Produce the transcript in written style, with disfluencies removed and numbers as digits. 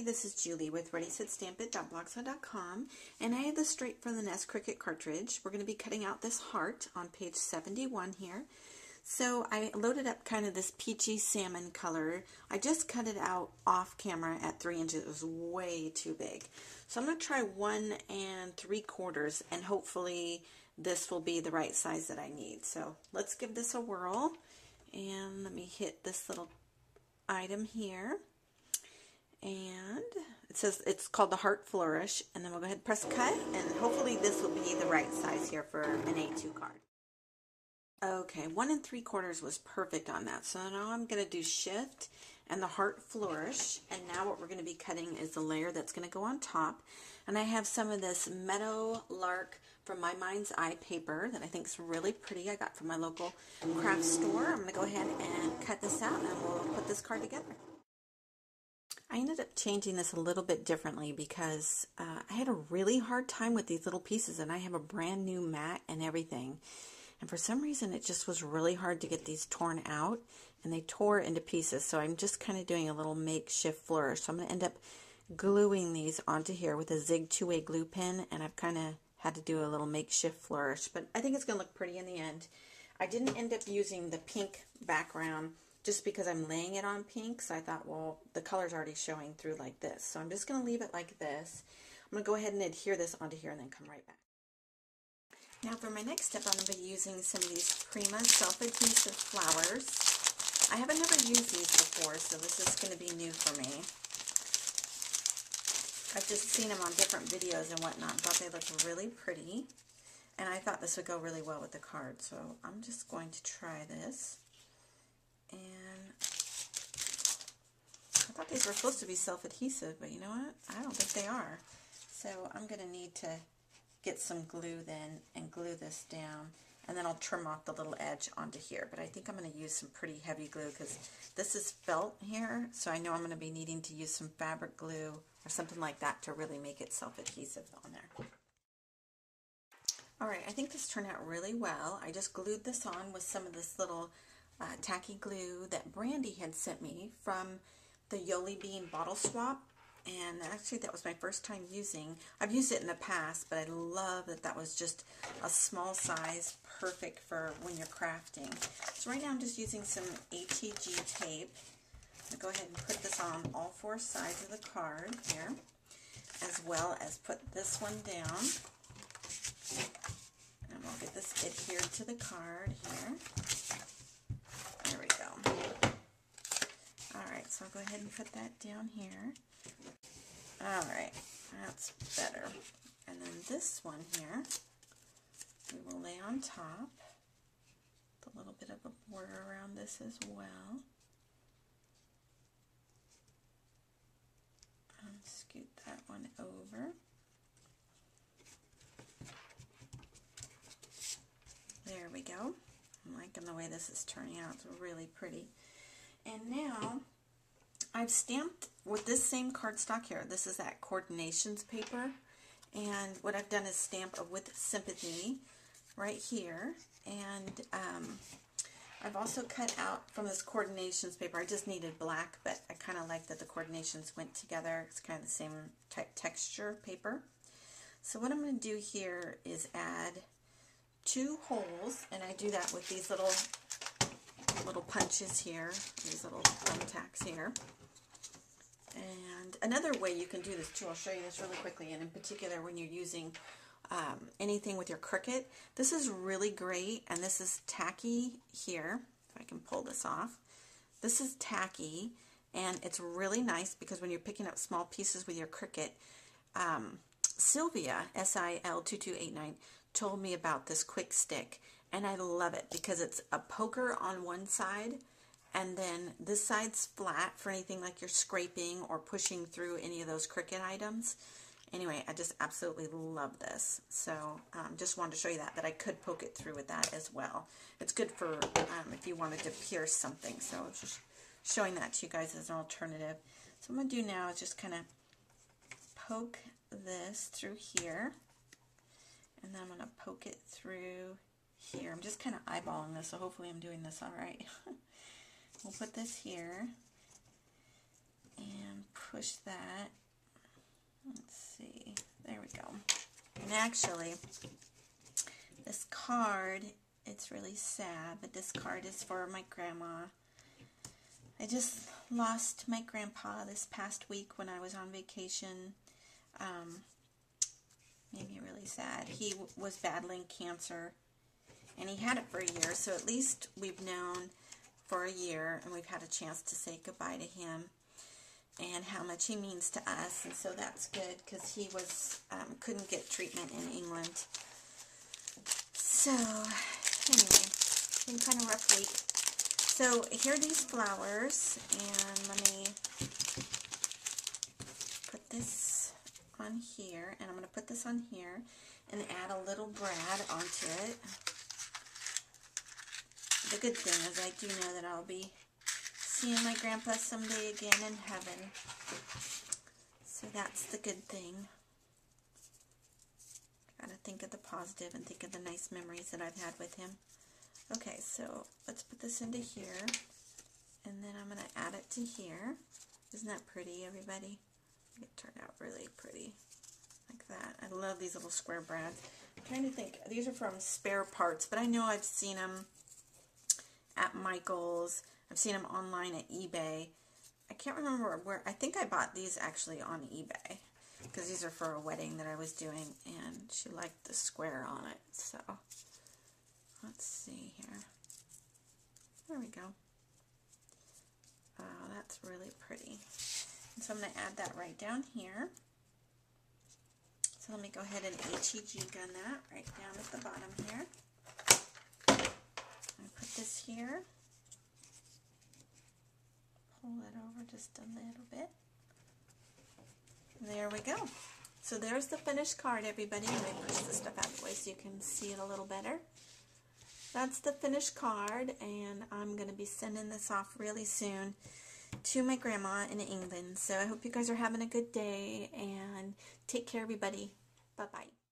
this is Julie with ReadySetStampIt.blogspot.com, and I have the Straight from the Nest Cricut cartridge. We're going to be cutting out this heart on page 71 here. So I loaded up kind of this peachy salmon color. I just cut it out off camera at 3 inches. It was way too big. So I'm going to try 1 3/4, and hopefully this will be the right size that I need. So let's give this a whirl, and let me hit this little item here. And it says it's called the Heart Flourish, and then we'll go ahead and press cut, and hopefully this will be the right size here for an A2 card. Okay, 1 3/4 was perfect on that. So now I'm going to do Shift and the Heart Flourish, and now what we're going to be cutting is the layer that's going to go on top. And I have some of this Meadow Lark from My Mind's Eye paper that I think is really pretty. I got from my local craft store. I'm going to go ahead and cut this out, and we'll put this card together. I ended up changing this a little bit differently because I had a really hard time with these little pieces, and I have a brand new mat and everything. And for some reason, it just was really hard to get these torn out, and they tore into pieces. So I'm just kind of doing a little makeshift flourish. So I'm going to end up gluing these onto here with a Zig 2-way glue pen, and I've kind of had to do a little makeshift flourish. But I think it's going to look pretty in the end. I didn't end up using the pink background just because I'm laying it on pink, so I thought, well, the color's already showing through like this. So I'm just going to leave it like this. I'm going to go ahead and adhere this onto here and then come right back. Now for my next step, I'm going to be using some of these Prima self-adhesive flowers. I haven't never used these before, so this is going to be new for me. I've just seen them on different videos and whatnot and thought they looked really pretty. And I thought this would go really well with the card, so I'm just going to try this. And I thought these were supposed to be self-adhesive, but you know what? I don't think they are. So I'm going to need to get some glue then and glue this down, and then I'll trim off the little edge onto here. But I think I'm going to use some pretty heavy glue because this is felt here, so I know I'm going to be needing to use some fabric glue or something like that to really make it self-adhesive on there. Alright, I think this turned out really well. I just glued this on with some of this little tacky glue that Brandy had sent me from the Yoli Bean bottle swap, and actually that was my first time using. I've used it in the past, but I love that that was just a small size, perfect for when you're crafting. So right now I'm just using some ATG tape. I'm going to go ahead and put this on all 4 sides of the card here, as well as put this one down. And we'll get this adhered to the card here. There we go. Alright, so I'll go ahead and put that down here. Alright, that's better. And then this one here, we will lay on top. With a little bit of a border around this as well. And scoot that one over. There we go. I'm liking the way this is turning out. It's really pretty. And now I've stamped with this same cardstock here. This is that Coordinations paper. And what I've done is stamp with Sympathy right here. And I've also cut out from this Coordinations paper. I just needed black, but I kind of like that the coordinations went together. It's kind of the same type texture paper. So what I'm going to do here is add 2 holes, and I do that with these little punches here, these little thumbtacks here. And another way you can do this too, I'll show you this really quickly, and in particular when you're using anything with your Cricut, this is really great, and this is tacky here, if I can pull this off. This is tacky, and it's really nice because when you're picking up small pieces with your Cricut, Sylvia, SIL2289, told me about this quick stick, and I love it because it's a poker on one side, and then this side's flat for anything like you're scraping or pushing through any of those Cricut items. Anyway, I just absolutely love this. So just wanted to show you that I could poke it through with that as well. It's good for if you wanted to pierce something. So just showing that to you guys as an alternative. So what I'm going to do now is just kind of poke this through here. And then I'm going to poke it through here. I'm just kind of eyeballing this, so hopefully I'm doing this all right. We'll put this here. and push that. Let's see. There we go. And actually, this card, it's really sad, but this card is for my grandma. I just lost my grandpa this past week when I was on vacation. Made me really sad. He was battling cancer, and he had it for a year, so at least we've known for a year, and we've had a chance to say goodbye to him and how much he means to us, and so that's good because he was couldn't get treatment in England. So anyway, it's been kind of a rough week. So here are these flowers, and let me put this on here, and I'm going to put this on here and add a little brad onto it. The good thing is I do know that I'll be seeing my grandpa someday again in heaven. So that's the good thing. Gotta think of the positive and think of the nice memories that I've had with him. Okay, so let's put this into here, and then I'm gonna add it to here. Isn't that pretty, everybody? It turned out really pretty, like that. I love these little square brads. I'm trying to think. These are from Spare Parts, but I know I've seen them at Michael's. I've seen them online at eBay. I can't remember where. I think I bought these actually on eBay because these are for a wedding that I was doing, and she liked the square on it. So let's see here. There we go. Oh, that's really pretty. And so I'm going to add that right down here. So let me go ahead and HEG gun that right down at the bottom here. I put this here. Pull it over just a little bit. There we go. So there's the finished card, everybody. Let me push this stuff out of the way so you can see it a little better. That's the finished card, and I'm going to be sending this off really soon to my grandma in England. So I hope you guys are having a good day, and take care, everybody. Bye-bye.